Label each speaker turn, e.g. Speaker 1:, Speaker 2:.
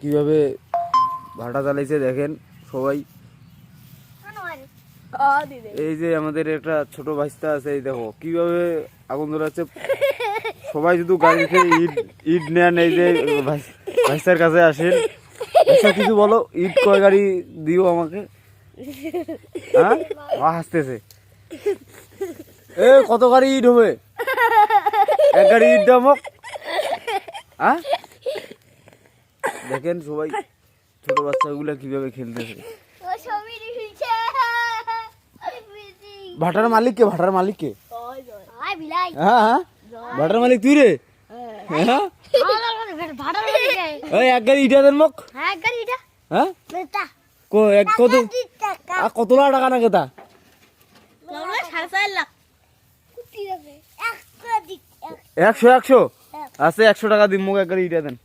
Speaker 1: কিভাবে ভাটা চালাইছে দেখেন সবাই। এই যে আমাদের একটা ছোট ভাইস্তা আছে, এই দেখো কিভাবে আগুন ধরাচ্ছে। সবাই শুধু গাড়িতে ইট ইট নেন। এই যে ভাইস্তার কাছে আসেন, ভাইস্তা কিছু বলো, ইট কয় গাড়ি দিও আমাকে। হ্যাঁ হাসতেছে। এ কত গাড়ি ইট হবে? এক গাড়ি ইট দাম হোক। হ্যাঁ দেখেন সবাই ছোট বাচ্চাগুলো কিভাবে খেলতেছে। ভাটার মালিক কে? ভাটার মালিক কে? হ্যাঁ হ্যাঁ ভাটার মালিক তুই রে? হ্যাঁ এক গাড়ি ইটা দেন মোক। হ্যাঁ কত লাখ টাকা না কেতা? 100 আছে 100 টাকা দিন মোক এক গাড়ি ইটা দেন।